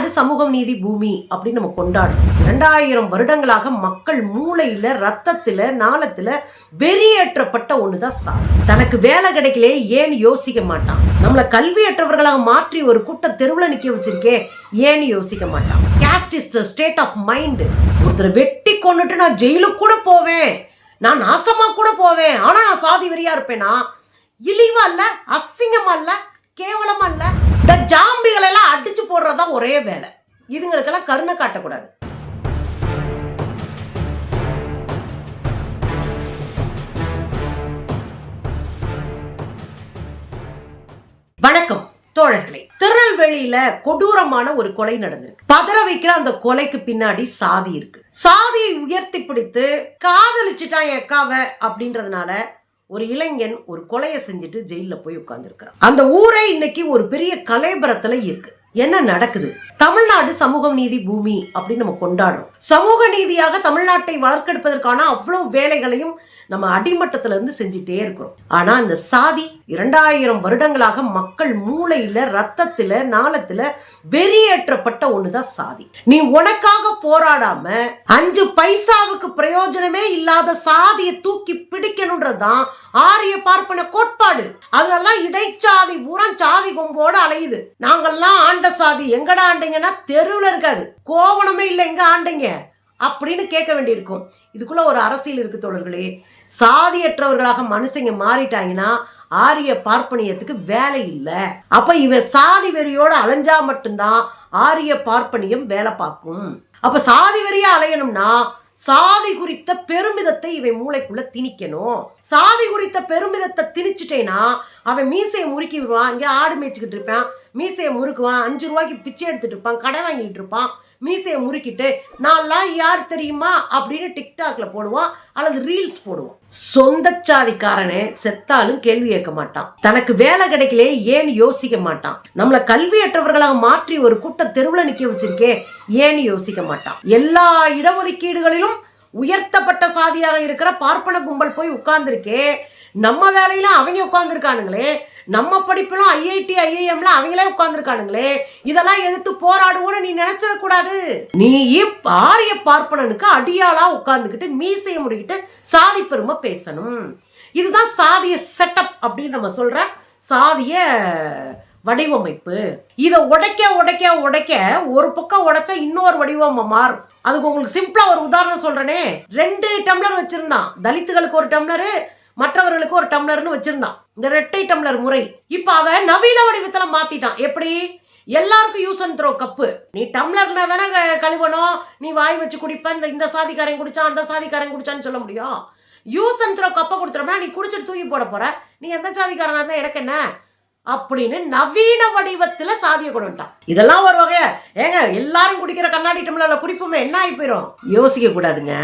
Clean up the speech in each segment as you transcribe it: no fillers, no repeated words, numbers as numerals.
தமிழ்நாடு சமூகம் நீதி பூமி அப்படின்னு நம்ம கொண்டாடுறோம். 2000 வருடங்களாக மக்கள் மூளையில, ரத்தத்துல, நாளத்துல வெறியேற்றப்பட்ட ஒண்ணுதான் சாதி. தனக்கு வேலை கிடைக்கல ஏன்னு யோசிக்க மாட்டான். நம்மள கல்வியற்றவர்களாக மாற்றி ஒரு கூட்டம் தெருவுல நிக்க வச்சிருக்கே ஏன்னு யோசிக்க மாட்டான். Caste is the state of mind. ஒருத்தரை வெட்டி கொன்னுட்டு நான் ஜெயிலுக்கு கூட போவேன், நான் நாசமா கூட போவேன், ஆனா நான் சாதி வெறியா இருப்பேனா? இழிவா இல்ல, அசிங்கமா இல்ல, கேவலமா இல்ல? இந்த ஜாம்பிகளை எல்லாம் அடிச்சு போடுறதா ஒரே வேலை. இதுங்களுக்கெல்லாம் கருணை காட்டக்கூடாது. வணக்கம் தோழர்களே. திருநெல்வேலியில கொடூரமான ஒரு கொலை நடந்திருக்கு. பதற வைக்கிற அந்த கொலைக்கு பின்னாடி சாதி இருக்கு. சாதியை உயர்த்தி பிடித்து காதலிச்சுட்டான் என் அக்காவை அப்படின்றதுனால ஒரு இளைஞன் ஒரு கொலையை செஞ்சுட்டு ஜெயில போய் உட்கார்ந்துருக்கிறான். அந்த ஊரே இன்னைக்கு ஒரு பெரிய கலைபரத்துல இருக்கு. என்ன நடக்குது? தமிழ்நாடு சமூகம் நீதி பூமி அப்படின்னு நம்ம கொண்டாடுறோம். சமூக நீதியாக தமிழ்நாட்டை வளர்க்கெடுப்பதற்கான அவ்வளவு வேலைகளையும் நம்ம அடிமட்டத்துல இருந்து செஞ்சுட்டே இருக்கிறோம். ஆனா இந்த சாதி 2000 வருடங்களாக மக்கள் மூளையில, ரத்தத்துல, நாளத்துல வெறியேற்றப்பட்ட ஒண்ணுதான் சாதி. நீ உனக்காக போராடாம 5 பைசாவுக்கு பிரயோஜனமே இல்லாத சாதியை தூக்கி பிடிக்கணும்ன்றதுதான் ஆரிய பார்ப்பன கோட்பாடு. அதனாலதான் இடைச்சாதி பூரா சாதி கொம்போட அலையுது. நாங்கெல்லாம் ஆண்ட சாதி, எங்கடா ஆண்டீங்கன்னா தெருவுல இருக்காது, கோவணமே இல்லை, எங்க ஆண்டீங்க அப்படின்னு கேட்க வேண்டியிருக்கும். இதுக்குள்ள ஒரு அரசியல் இருக்கு தோழர்களே. சாதியற்றவர்களாக மனுஷங்க மாறிட்டாங்கன்னா ஆரிய பார்ப்பனியத்துக்கு வேலை இல்லை. அப்ப இவன் சாதி வெறியோட அலைஞ்சா மட்டும்தான் ஆரிய பார்ப்பனியம் வேலை பார்க்கும். அப்ப சாதி வெறியா அலையணும்னா சாதி குறித்த பெருமிதத்தை இவன் மூளைக்குள்ள திணிக்கணும். சாதி குறித்த பெருமிதத்தை திணிச்சிட்டேன்னா அவன் மீசையை முறுக்கி விடுவான். இங்கே ஆடு மேய்ச்சிக்கிட்டு இருப்பான், மீசையை முறுக்குவான், 5 ரூபாய்க்கு பிச்சை எடுத்துட்டு இருப்பான், கடை வாங்கிட்டு இருப்பான், மீசையை முறுக்கிட்டு நான்லாம் யார் தெரியுமா அப்படின்னு டிக்டாக்ல போடுவான் அல்லது ரீல்ஸ் போடுவான். சொந்த சாதிக்காரனே செத்தாலும் கேள்வி கேட்க மாட்டான். தனக்கு வேலை கிடைக்கல ஏன்னு யோசிக்க மாட்டான். நம்மள கல்வியற்றவர்களாக மாற்றி ஒரு கூட்டம் தெருவுல நிக்க வச்சிருக்கே ஏன்னு யோசிக்க மாட்டான். எல்லா இடஒதுக்கீடுகளிலும் உயர்த்தப்பட்ட சாதியாக இருக்கிற பார்ப்பன கும்பல் போய் உட்கார்ந்துருக்கே, நம்ம வேலையில அவங்க உட்கார்ந்துருக்கானுங்களே, நம்ம படிப்பிலும் IIT IIMல அவங்களே உட்கார்ந்துருக்கானுங்களே, இதெல்லாம் எதிர்த்து போராடுவோன்னு நீ நினைச்சிடக்கூடாது. நீ ஆரிய பார்ப்பனனுக்கு அடியாளா உட்கார்ந்துக்கிட்டு மீசையை முடிக்கிட்டு சாதி பெருமை பேசணும். இதுதான் சாதிய செட்டப் அப்படின்னு நம்ம சொல்ற சாதிய வடிவமைப்பு. இதை உடைக்க உடைக்க உடைக்க ஒரு பக்கம் உடைச்சா இன்னொரு வடிவம் மாறும். அதுக்கு உங்களுக்கு சிம்பிளா ஒரு உதாரணம் சொல்றேனே. 2 டம்ளர் வச்சிருந்தான், தலித்துகளுக்கு ஒரு டம்ளரு, மற்றவர்களுக்கு ஒரு டம்ளர்னு வச்சிருந்தான். இந்த 2 டம்ளர் முறை இப்ப அதை நவீன வடிவத்துல மாத்திட்டான். எப்படி? எல்லாருக்கும் யூஸ் அண்ட் த்ரோ கப்பு. நீ டம்ளர்னா தானே கழுவணும், நீ வாய் வச்சு குடிப்ப, இந்த சாதிக்காரன் குடிச்சான் அந்த சாதிக்காரன் குடிச்சான்னு சொல்ல முடியும். யூஸ் அண்ட் த்ரோ கப்பை கொடுத்துட்டோம்னா நீ குடிச்சிட்டு தூக்கி போட போற, நீ எந்த சாதிக்காரனா இருந்தா எனக்கு என்ன அப்படின்னு நவீன வடிவத்துல சாதியை கொண்டுட்டான். இதெல்லாம் ஒரு வகைய ஏங்க எல்லாரும் குடிக்கிற கண்ணாடி டம்ளர்ல குடிப்போமே என்ன ஆகி போயிடும்? யோசிக்க கூடாதுங்க.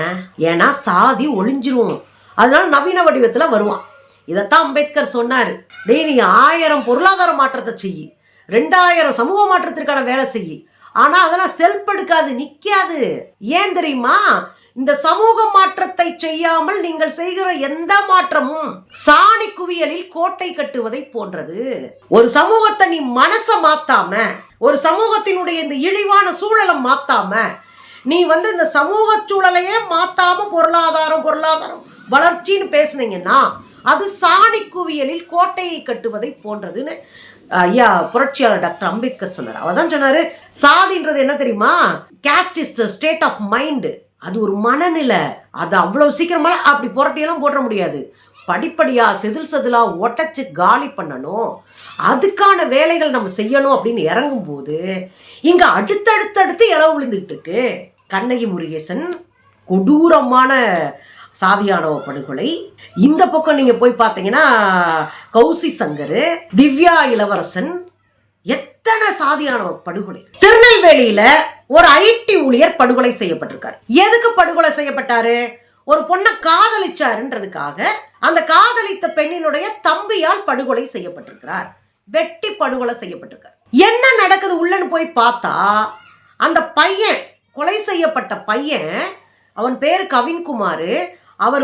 ஏன்னா சாதி ஒளிஞ்சிரும். அதனால நவீன வடிவத்துல வருவான். இதைத்தான் அம்பேத்கர் சொன்னாரு. டேய், நீ 1000 பொருளாதார மாற்றத்தை செய்யி, 2000 சமூக மாற்றத்திற்கான வேலை செய்யி, ஆனா அதெல்லாம் செல்ஃப் எடுக்காது, நிக்காது. ஏன் தெரியுமா? இந்த சமூக மாற்றத்தை செய்யாமல் நீங்கள் செய்கிற எந்த மாற்றமும் சாணி குவியலில் கோட்டை கட்டுவதை போன்றது. ஒரு சமூகத்தை நீ மனச மாத்தாம, ஒரு சமூகத்தினுடைய இந்த இழிவான சூழலை மாத்தாம, நீ இந்த சமூக சூழலையே மாத்தாம பொருளாதாரம் வளர்ச்சின்னு பேசுனீங்கன்னா அது சாணி குவியலில் கோட்டையை கட்டுவதை போன்றதுன்னு ஐயா புரட்சியாளர் டாக்டர் அம்பேத்கர் சொன்னார். அவர் தான் சொன்னாரு, சாதின்றது என்ன தெரியுமா? Caste is the state of mind. அது ஒரு மனநிலை. அது அவ்வளவு சீக்கிரமா அப்படி புரட்டியெல்லாம் போட முடியாது. படிப்படியா செதிலா ஒட்டச்சு காலி பண்ணணும். அதுக்கான வேலைகள் நம்ம செய்யணும் அப்படின்னு இறங்கும் போது இங்க அடுத்தடுத்து இளவு விழுந்துகிட்டு இருக்கு. கண்ணகி முருகேசன் கொடூரமான சாதியானவ படுகொலை. இந்த பக்கம் நீங்க போய் பார்த்தீங்கன்னா கௌசி சங்கர், திவ்யா இளவரசன், எத்தனை சாதியானவ படுகொலை. திருநெல்வேலியில ஒரு IT ஊழியர் படுகொலை செய்யப்பட்டிருக்காரு. எதுக்கு படுகொலை செய்யப்பட்டாரு? ஒரு பொண்ணை காதலிச்சாருன்றதுக்காக அந்த காதலித்த பெண்ணினுடைய தம்பியால் படுகொலை செய்யப்பட்டிருக்கிறார். வெட்டி படுகொலை செய்யப்பட்டிருக்கார். என்ன நடக்குது உள்ளன்னு போய் பார்த்தா அந்த பையன், கொலை செய்யப்பட்ட பையன், அவன் பேர் கவின்குமார். அவர்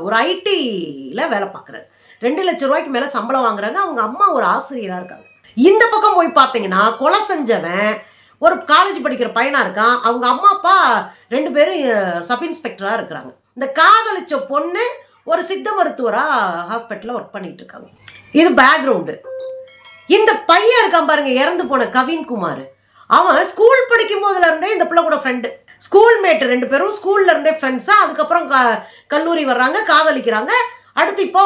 ஒரு ITல வேலை பார்க்குறாரு. 2 லட்சம் ரூபாய்க்கு மேலே சம்பளம் வாங்குறாங்க. அவங்க அம்மா ஒரு ஆசிரியராக இருக்காங்க. இந்த பக்கம் போய் பார்த்தீங்கன்னா கொலை செஞ்சவன் ஒரு காலேஜ் படிக்கிற பையனா இருக்கான். அவங்க அம்மா அப்பா 2 பேரும் சப் இன்ஸ்பெக்டரா இருக்கிறாங்க. இந்த காதலிச்ச பொண்ணு ஒரு சித்த மருத்துவரா ஹாஸ்பிட்டல்ல ஒர்க் பண்ணிட்டு இருக்காங்க. இது பேக்ரவுண்டு. இந்த பையன் இருக்கான் பாருங்க, இறந்து போன கவின்குமார், அவன் ஸ்கூல் படிக்கும் போதுல இருந்தே இந்த பிள்ளை கூட ஃப்ரெண்டு, ஸ்கூல் மேட், 2 பேரும் ஸ்கூல்ல இருந்தே ஃப்ரெண்ட்ஸா. அதுக்கப்புறம் கல்லூரி வர்றாங்க, காதலிக்கிறாங்க. அடுத்து இப்போ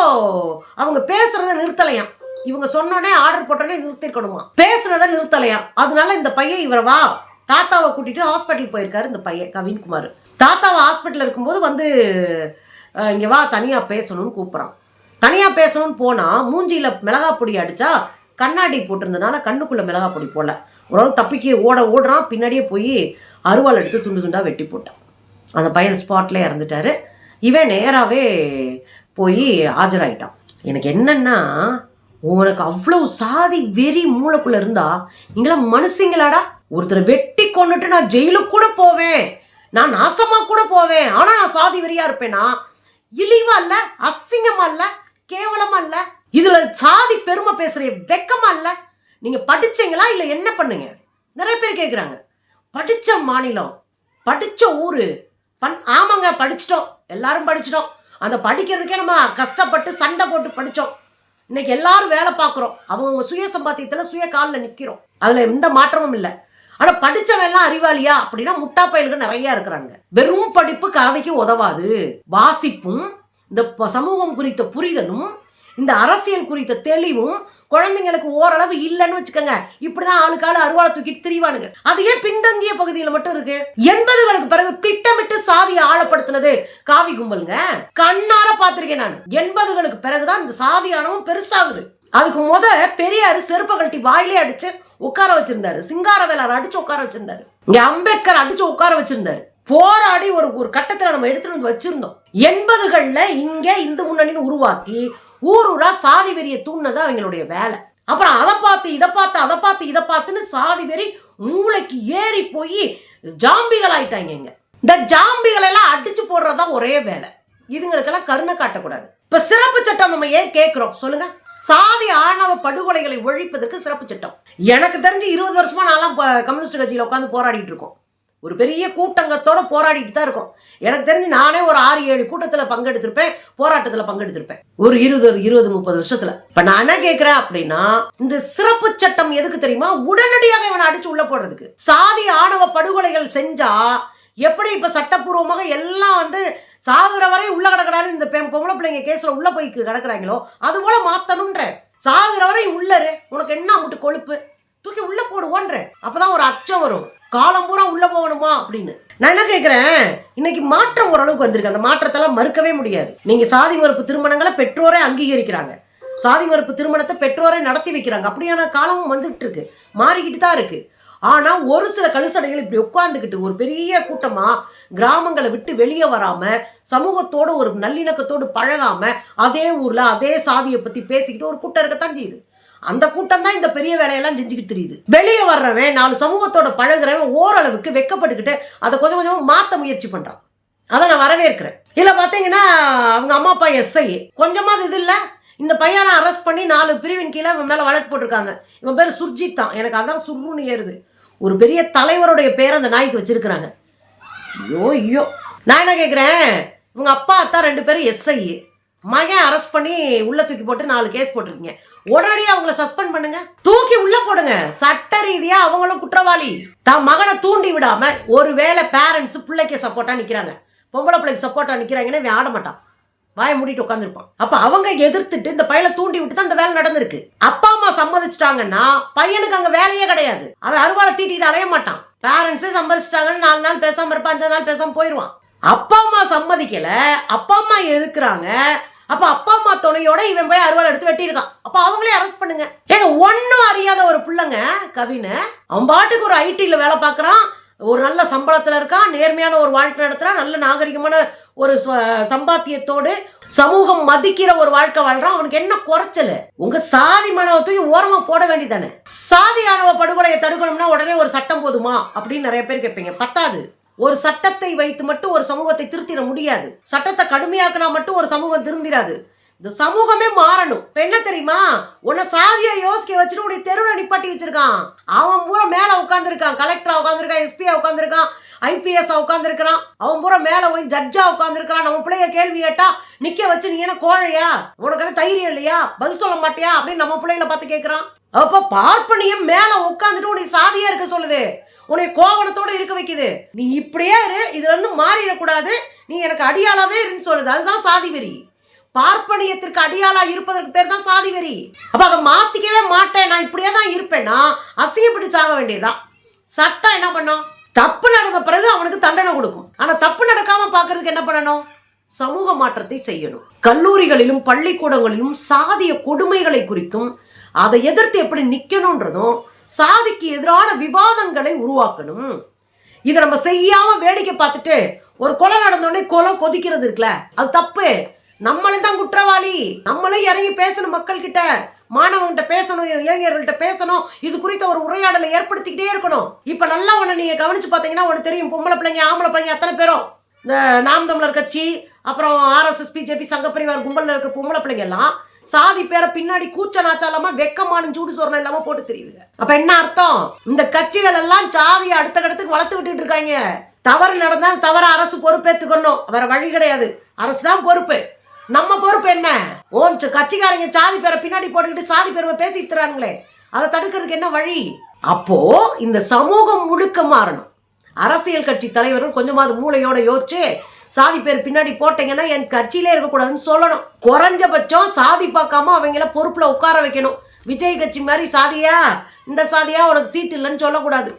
அவங்க பேசுறத நிறுத்தலையாம். இவங்க சொன்னோடனே ஆர்டர் போட்டோடனே நிறுத்திருக்கணுமா, பேசுறத நிறுத்தலையாம். அதனால இந்த பையன் இவரை வா தாத்தாவை கூட்டிட்டு ஹாஸ்பிட்டல் போயிருக்காரு. இந்த பையன் கவின்குமார் தாத்தாவை ஹாஸ்பிட்டல் இருக்கும்போது வந்து இங்க வா தனியா பேசணும்னு கூப்பிட்றான். தனியா பேசணும்னு போனா மூஞ்சியில மிளகா பொடி அடிச்சா கண்ணாடி போட்டிருந்தனால கண்ணுக்குள்ள மிளகா பொடி போடல. ஒரு தப்பிக்கு ஓடுறான், பின்னாடியே போய் அருவாள் எடுத்து துண்டு துண்டா வெட்டி போட்டான். அந்த பையன் ஸ்பாட்ல இறந்துட்டாரு. இவன் நேராகவே போய் ஆஜராயிட்டான். எனக்கு என்னன்னா, உனக்கு அவ்வளவு சாதி வெறி மூளைக்குள்ள இருந்தா நீங்களாம் மனுஷங்களாடா? ஒருத்தரை வெட்டி கொண்டுட்டு நான் ஜெயிலுக்கு கூட போவேன், நான் நாசமா கூட போவேன், ஆனா நான் சாதி வெறியா இருப்பேனா? இழிவா இல்ல, அசிங்கமா இல்ல, கேவலமா இல்ல, இதுல சாதி பெருமை பேசுற வெக்கமா இல்ல? நீங்க படிச்சீங்களா இல்ல என்ன பண்ணுங்க? நிறைய பேர் கேட்குறாங்க. படிச்ச மாநிலம், படிச்ச ஊரு, ஆமாங்க படிச்சிட்டோம், எல்லாரும் படிச்சிட்டோம். அந்த படிக்கிறதுக்கே நம்ம கஷ்டப்பட்டு சண்டை போட்டு படித்தோம். இன்னைக்கு எல்லாரும் வேலை பார்க்குறோம், அவங்க சுய சம்பாத்தியத்தில் சுய காலில் நிற்கிறோம், அதில் எந்த மாற்றமும் இல்லை. ஆனால் படித்தவெல்லாம் அறிவாளியா அப்படின்னா முட்டா பயல்கள் நிறைய இருக்கிறாங்க. வெறும் படிப்பு கதைக்கு உதவாது. வாசிப்பும் இந்த சமூகம் குறித்த புரிதலும் இந்த அரசியல் குறித்த தெளிவும் குழந்தைங்களுக்கு ஓரளவு இல்லைன்னு வச்சுக்கோங்க. இப்படிதான் ஆளுக்கால அருவாளை தூக்கிட்டு திரிவானுங்க. அதையே பின்தங்கிய பகுதியில் மட்டும் இருக்கு. 80களுக்கு பிறகு திட்டமிட்டு சாதியை ஆழப்படுத்தினது காவி கும்பலுங்க. கண்ணார பார்த்திருக்கேன் நான். 80களுக்கு பிறகுதான் இந்த சாதியானவும் பெருசாகுது. அதுக்கு பெரியாரு செருப்ப கழட்டி வாயிலே அடிச்சு உட்கார வச்சிருந்தாரு. சிங்கார வேளார் அடிச்சு உட்கார வச்சிருந்தாரு. இங்க அம்பேத்கர் அடிச்சு உட்கார வச்சிருந்தாரு. போராடி ஒரு கட்டத்துல நம்ம எடுத்துட்டு வந்து வச்சிருந்தோம். 80கள்ல இங்க இந்து முன்னணின்னு உருவாக்கி ஊரூரா சாதி வெறியை தூண்டினது அவங்களுடைய வேலை. அப்புறம் அதை பார்த்து இதை பார்த்து அதை பார்த்து இதை பார்த்துன்னு சாதி வெறி மூளைக்கு ஏறி போய் ஜாம்பிகள் ஆயிட்டாங்க. இந்த ஜாம்பிகள் எல்லாம் அடிச்சு போடுறதுதான் ஒரே வேலை. இதுங்களுக்கெல்லாம் கருணை காட்டக்கூடாது. இப்ப சிறப்பு சட்டம் நம்ம ஏன் கேட்கிறோம் சொல்லுங்க? சாதி ஆணவ படுகொலைகளை ஒழிப்பதற்கு சிறப்பு சட்டம். எனக்கு தெரிஞ்சு 20 வருஷமா நான்லாம் கம்யூனிஸ்ட் கட்சியில உட்காந்து போராடிட்டு இருக்கோம். ஒரு பெரிய கூட்டங்கத்தோட போராடிட்டு தான் இருக்கும். எனக்கு தெரிஞ்சு நானே ஒரு 6-7 கூட்டத்தில் பங்கெடுத்திருப்பேன், போராட்டத்தில் பங்கெடுத்திருப்பேன் ஒரு 20-30 வருஷத்துல. இப்ப நான் என்ன கேட்கிறேன் அப்படின்னா, இந்த சிறப்பு சட்டம் எதுக்கு தெரியுமா? உடனடியாக இவனை அடிச்சு உள்ள போடுறதுக்கு. சாதி ஆணவ படுகொலைகள் செஞ்சா எப்படி இப்ப சட்டப்பூர்வமாக எல்லாம் வந்து சாகுற வரை உள்ள கிடக்கிறாரு இந்த பொம்பளை பிள்ளைங்க கேஸ்ல உள்ள போய் கிடக்குறாங்களோ அது போல மாத்தணும்ன்ற. சாகுற வரை உள்ளரு, உனக்கு என்ன முட்டு கொழுப்பு, தூக்கி உள்ள போடுவோன்ற. அப்பதான் ஒரு அச்சம் வரும், காலம் பூரா உள்ள போகணுமா அப்படின்னு. நான் என்ன கேட்கிறேன், இன்னைக்கு மாற்றம் ஓரளவுக்கு வந்திருக்கு. அந்த மாற்றத்தெல்லாம் மறுக்கவே முடியாது. நீங்க சாதி மறுப்பு திருமணங்களை பெற்றோரே அங்கீகரிக்கிறாங்க, சாதி மறுப்பு திருமணத்தை பெற்றோரே நடத்தி வைக்கிறாங்க. அப்படியான காலமும் வந்துகிட்டு இருக்கு, மாறிக்கிட்டு தான் இருக்கு. ஆனா ஒரு சில கழுசடைகள் இப்படி உட்கார்ந்துக்கிட்டு ஒரு பெரிய கூட்டமா கிராமங்களை விட்டு வெளியே வராம, சமூகத்தோடு ஒரு நல்லிணக்கத்தோடு பழகாம, அதே ஊர்ல அதே சாதியை பத்தி பேசிக்கிட்டு ஒரு கூட்டம் இருக்கத்தான் செய்யுது. அந்த கூட்டம் தான் இந்த பெரிய வேலையெல்லாம் செஞ்சுக்கிட்டு தெரியுது. வெளியே வர்றவன் 4 சமூகத்தோட பழகுறவன் ஓரளவுக்கு வெக்கப்பட்டுக்கிட்டு அதை கொஞ்சம் கொஞ்சமா மாற்ற முயற்சி பண்றான். அதை நான் வரவேற்கிறேன். இல்ல பாத்தீங்கன்னா அவங்க அம்மா அப்பா எஸ்ஐ கொஞ்சமாவது இது இல்ல, இந்த பையனை அரெஸ்ட் பண்ணி 4 பிரிவின் கீழே இவன் மேல வழக்கு போட்டிருக்காங்க. இவன் பேர் சுர்ஜித் தான். எனக்கு அதான் சுருன்னு ஏறுது. ஒரு பெரிய தலைவருடைய பேரை அந்த நாய்க்கு வச்சிருக்கிறாங்க. ஐயோ நான் என்ன கேட்கிறேன், இவங்க அப்பா அத்தா 2 பேரும் எஸ்ஐ, மகன் அரெஸ்ட் பண்ணி உள்ள தூக்கி போட்டு 4 கேஸ் போட்டிருக்கீங்க. உடனடியாக அவங்கள சஸ்பெண்ட் பண்ணுங்க, தூக்கி உள்ள போடுங்க. சட்ட ரீதியா அவங்களும் குற்றவாளி. தான் மகனை தூண்டி விடாம, ஒருவேளை பேரண்ட்ஸ் பிள்ளைக்கு சப்போர்ட்டா நிக்கிறாங்க, பொம்பளை பிள்ளைக்கு சப்போர்ட்டா நிக்கிறாங்கன்னா இவன் ஆட மாட்டான், வாயை மூடிட்டு உட்காந்துருப்பான். அப்ப அவங்க எதிர்த்துட்டு இந்த பையனை தூண்டி விட்டு தான் இந்த வேலை நடந்திருக்கு. அப்பா அம்மா சம்மதிச்சிட்டாங்கன்னா பையனுக்கு அங்க வேலையே கிடையாது. அவன் அருவாளை தீட்டிட்டு அலைய மாட்டான். பேரண்ட்ஸே சம்மதிச்சிட்டாங்கன்னு 4 நாள் பேசாம இருப்பான், 5 நாள் பேசாம போயிடுவான். அப்பா அம்மா சம்மதிக்கல, அப்பா அம்மா எதுக்குறாங்க. அப்ப அப்பா அம்மா துணையோட இவன் போய் அருவாள் எடுத்து வெட்டியிருக்கான். அப்ப அவங்களே அரெஸ்ட் பண்ணுங்க. ஏங்க ஒன்னும் அறியாத ஒரு பிள்ளைங்க கவின்னு, அவன் பாட்டுக்கு ஒரு ஐடில வேலை பார்க்கறான், ஒரு நல்ல சம்பளத்துல இருக்கான், நேர்மையான ஒரு வாழ்க்கை நடத்துறான், நல்ல நாகரிகமான ஒரு சம்பாத்தியத்தோடு சமூகம் மதிக்கிற ஒரு வாழ்க்கை வாழ்றான். அவனுக்கு என்ன குறைச்சல்? உங்க சாதி மனவத்தையும் ஓரமா போட வேண்டியதானே. சாதி ஆணவ படுகொலையை தடுக்கணும்னா உடனே ஒரு சட்டம் போதுமா அப்படின்னு நிறைய பேர் கேட்பீங்க. பத்தாது. ஒரு சட்டத்தை வைத்து மட்டும் ஒரு சமூகத்தை திருத்திட முடியாது. சட்டத்தை கடுமையாக்கினா மட்டும் ஒரு சமூகம் திருந்திராது. இந்த சமூகமே மாறணும். இப்ப என்ன தெரியுமா, உன்னை சாதியை யோசிக்க வச்சுட்டு உடைய தெருவில் நிப்பாட்டி வச்சிருக்கான். அவன் பூரா மேல உட்காந்துருக்கான், கலெக்டரா உட்காந்துருக்கான், எஸ்பியா உட்காந்துருக்கான், ஐபிஎஸ் உட்காந்துருக்கான். அவன் பூரா மேல போய் ஜட்ஜா உட்காந்துருக்கான். நம்ம பிள்ளைய கேள்வி கேட்டா நிக்க வச்சு நீ என்ன கோழையா, உனக்கு என்ன தைரியம் இல்லையா, பதில் சொல்ல மாட்டியா அப்படின்னு நம்ம பிள்ளைகளை பார்த்து கேட்கிறான். அப்ப பார்ப்பனியம் மேல உட்காந்துட்டு உன்னை சாதியா இருக்க சொல்லுது, உன்னை கோவணத்தோட இருக்க வைக்குது. நீ இப்படியே இரு, இதுல இருந்து மாறிடக்கூடாது, நீ எனக்கு அடியாளாவே இருன்னு சொல்லுது. அதுதான் சாதி வெறி. பார்ப்பனியத்திற்கு அடியாளா இருப்பதற்கு பேர் தான் சாதி வெறி. அப்ப அதை மாத்திக்கவே மாட்டேன், நான் இப்படியே தான் இருப்பேன்னா அசிங்கப்பட்டு சாக வேண்டியதுதான். சட்டம் என்ன பண்ணும், தப்பு நடந்த பிறகு அவனுக்கு தண்டனை கொடுக்கும். ஆனா தப்பு நடக்காம பாக்குறதுக்கு என்ன பண்ணணும், சமூக மாற்றத்தை செய்யணும். கல்லூரிகளிலும் பள்ளிக்கூடங்களிலும் சாதிய கொடுமைகளை குறித்தும் அதை எதிர்த்து எப்படி நிக்கணும்ன்றதும் சாதிக்கு எதிரான விவாதங்களை உருவாக்கணும். இதை நம்ம செய்யாம வேடிக்கை பார்த்துட்டு ஒரு கொலை நடந்தோடனே கொலை கொதிக்கிறது இருக்குல்ல, அது தப்பு. நம்மளும் தான் குற்றவாளி. நம்மளும் இறங்கி பேசணும், மக்கள் கிட்ட, மாணவன்கிட்ட பேசணும், இளைஞர்கள்ட்ட பேசணும், இது குறித்த ஒரு உரையாடலை ஏற்படுத்திக்கிட்டே இருக்கணும். இப்ப நல்லா உன்னை நீங்க கவனிச்சு பார்த்தீங்கன்னா உனக்கு தெரியும், பொம்பளை பிள்ளைங்க ஆம்பளை பிள்ளைங்க அத்தனை பேரும் இந்த நாம் தமிழர் கட்சி, அப்புறம் RSS பிஜேபி சங்கப்பரிவார் கும்பலில் இருக்கிற பொம்பளை பிள்ளைங்க எல்லாம் சாதி பேரை பின்னாடி கூச்ச நாச்சாலாம வெக்கமான சூடு சொரணம் இல்லாம போட்டு தெரியுதுங்க. அப்ப என்ன அர்த்தம், இந்த கட்சிகள் எல்லாம் சாதியை அடுத்த கடத்துக்கு வளர்த்து விட்டுட்டு இருக்காங்க. தவறு நடந்தால் தவற அரசு பொறுப்பேற்றுக்கணும், வேற வழி கிடையாது. அரசு தான் பொறுப்பு. நம்ம பொறுப்பு என்ன, கட்சிக்காரங்க சாதி பேரை பின்னாடி போட்டுக்கிட்டு சாதி பெருமை பேசிட்டு தரானுங்களே, அதை தடுக்கிறதுக்கு என்ன வழி? அப்போ இந்த சமூகம் முழுக்க மாறணும். அரசியல் கட்சி தலைவர்கள் கொஞ்சமாவது மூளையோட யோசிச்சு சாதி பேர் பின்னாடி போட்டீங்கன்னா என் கட்சியிலே இருக்கக்கூடாதுன்னு சொல்லணும். குறைஞ்சபட்சம் சாதி பார்க்காம அவங்கள பொறுப்புல உட்கார வைக்கணும். விஜய் கட்சி மாதிரி சாதியா இந்த சாதியா உனக்கு சீட்டு இல்லைன்னு சொல்லக்கூடாது.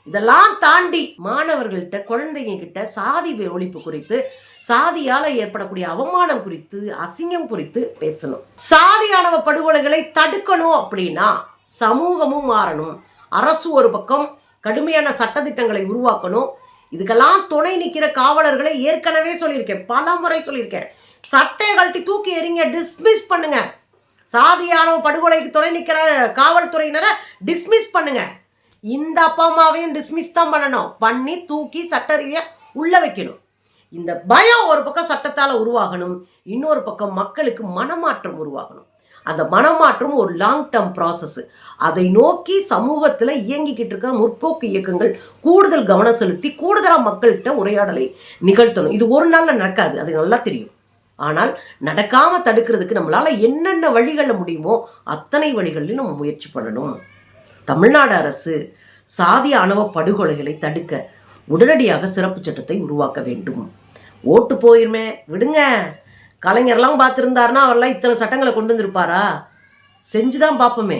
இதெல்லாம் தாண்டி மாணவர்கள்ட்ட, குழந்தைங்க கிட்ட சாதி ஒழிப்பு குறித்து, சாதியால ஏற்படக்கூடிய அவமானம் குறித்து, அசிங்கம் குறித்து பேசணும். சாதி ஆணவ படுகொலைகளை தடுக்கணும் அப்படின்னா சமூகமும் மாறணும். அரசு ஒரு பக்கம் கடுமையான சட்டத்திட்டங்களை உருவாக்கணும். இதுக்கெல்லாம் துணை நிற்கிற காவலர்களை ஏற்கனவே சொல்லியிருக்கேன், பல முறை சொல்லியிருக்கேன். சட்டையை கழட்டி தூக்கி எறிங்க, டிஸ்மிஸ் பண்ணுங்க. சாதியான படுகொலைக்கு துணை நிற்கிற காவல்துறையினரை டிஸ்மிஸ் பண்ணுங்க. இந்த அப்பா அம்மாவையும் டிஸ்மிஸ் தான் பண்ணணும், பண்ணி தூக்கி சட்ட ரீதியாக உள்ள வைக்கணும். இந்த பயம் ஒரு பக்கம் சட்டத்தால் உருவாகணும், இன்னொரு பக்கம் மக்களுக்கு மனமாற்றம் உருவாகணும். அந்த மனமாற்றம் ஒரு லாங் டேர்ம் ப்ராசஸ். அதை நோக்கி சமூகத்தில் இயங்கிக்கிட்டு இருக்க முற்போக்கு இயக்கங்கள் கூடுதல் கவனம் செலுத்தி கூடுதலாக மக்கள்கிட்ட உரையாடலை நிகழ்த்தணும். இது ஒரு நாளில் நடக்காது, அது நல்லா தெரியும். ஆனால் நடக்காமல் தடுக்கிறதுக்கு நம்மளால் என்னென்ன வழிகளில் முடியுமோ அத்தனை வழிகளிலும் நம்ம முயற்சி பண்ணணும். தமிழ்நாடு அரசு சாதி ஆணவ படுகொலைகளை தடுக்க உடனடியாக சிறப்பு சட்டத்தை உருவாக்க வேண்டும். ஓட்டு போயிருமே விடுங்க, கலைஞர்லாம் பார்த்துருந்தாருன்னா அவரெல்லாம் இத்தனை சட்டங்களை கொண்டு வந்திருப்பாரா? செஞ்சுதான் பார்ப்போமே.